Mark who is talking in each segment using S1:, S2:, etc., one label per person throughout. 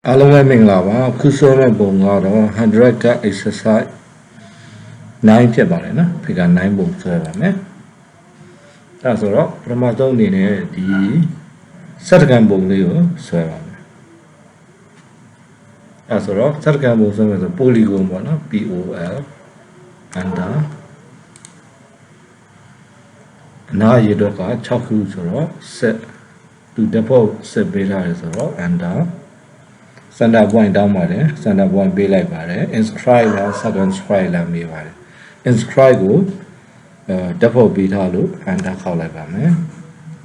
S1: အားလုံးပဲမင်္ဂလာပါခုဆွဲမဲ့ပုံကတော့100 cut exercise 9ဖြစ်ပါတယ်နော်ဖိက9ပုံဆွဲပါမယ်အဲဆိုတော့ပထမဆုံးအနေနဲ့ဒီစက္ကန့်ပုံလေးကိုဆွဲပါမယ်အဲဆိုတော့စက္ကန့်ပုံဆွဲမယ်ဆို polygon ပေါ့နော် POL under အနာရတော့က6ခုဆိုတော့ set to default set ပေးထားတယ်ဆိုတော့ under center point တောင်းပါတယ် center point ပေးလိုက်ပါတယ် inscribe လား second scribe လားမေးပါတယ် inscribe ကိုdefault ပေးထားလို့ enter ခောက်လိုက်ပါမယ်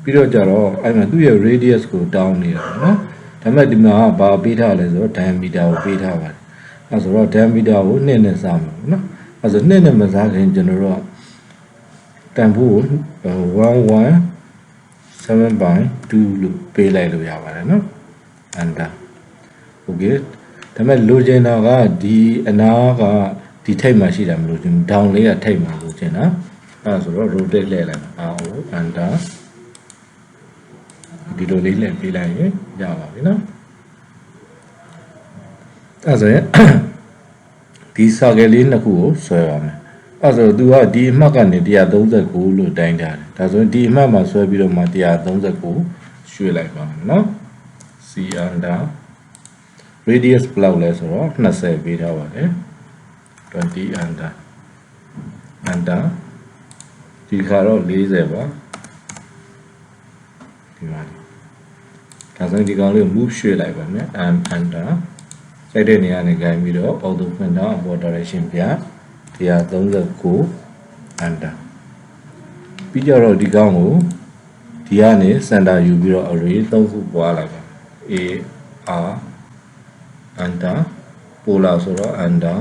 S1: ပြီးတော့ကြတော့အဲ့မှာသူ့ရဲ့ radius ကိုတောင်းနေတာနော်ဒါပေမဲ့ဒီမှာဘာပေးထားလဲဆိုတော့ diameter ကိုပေးထားပါတယ်အဲ့ဆိုတော့ diameter ကို2နဲ့စမှာနော်အဲ့ဆို2နဲ့မစားခင်ကျွန်တော်တို့တန်ဖိုးကို117/2လို့ပေးလိုက်လို့ရပါတယ်နော် enter okay ဒါပေမဲ့လိုချင်တာကဒီအနာကဒီထိပ်မှာရှိတာမလို့ချင် down လေးကထိပ်မှာလိုချင်တာအဲဆိုတော့ rotate လှည့်လိုက်ပါအော် enter ဒီလိုလေးလှည့်ပေးလိုက်ရင်ရပါပြီနော်အဲဆိုရင်ဒီ circle လေးနှစ်ခုကိုဆွဲပါမယ်အဲဆိုသူကဒီအမှတ်ကနေ139လို့တိုင်းထားတယ်ဒါဆိုရင်ဒီအမှတ်မှာဆွဲပြီးတော့မှ139ရွှေ့လိုက်ပါမယ်နော် C under radius ဘယ်လောက်လဲဆိုတော့20ပေးထားပါတယ်20 under ဒီခါတော့40ပါဒီမှာဒါဆိုရင်ဒီကောင်လေးကို move ရွှေ့လိုက်ပါမယ် under စိုက်တဲ့နေရာနဲ့ခိုင်းပြီးတော့ auto pointer အပေါ် direction ပြ139 under ပြီးကြတော့ဒီကောင်ကိုဒီကနေ center ယူပြီးတော့ array 3ခုပွားလိုက်ပါ A R under polar ဆိုတော့ under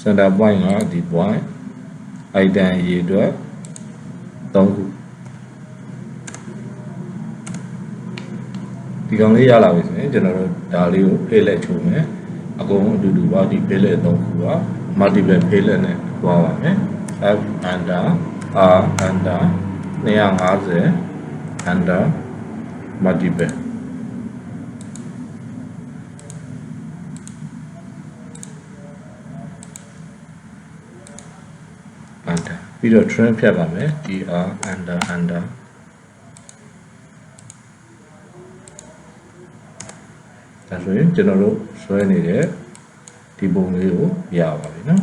S1: center point ကဒီ point item အရေးအတွက်3ခုဒီကောင်လေးရလာပြီဆိုရင်ကျွန်တော်တို့ဒါလေးကို palette ချိုးမယ်အကုန်အတူတူပါဒီ palette 3ခုက multiple palette နဲ့တွားပါမယ် F under R under 250 under multipleပြီးတော့ trim ဖြတ်ပါမယ် DR under ဒါဆိုရင်ကျွန်တော်တို့ဆွဲနေတဲ့ဒီပုံလေးကိုရပါပြီနော်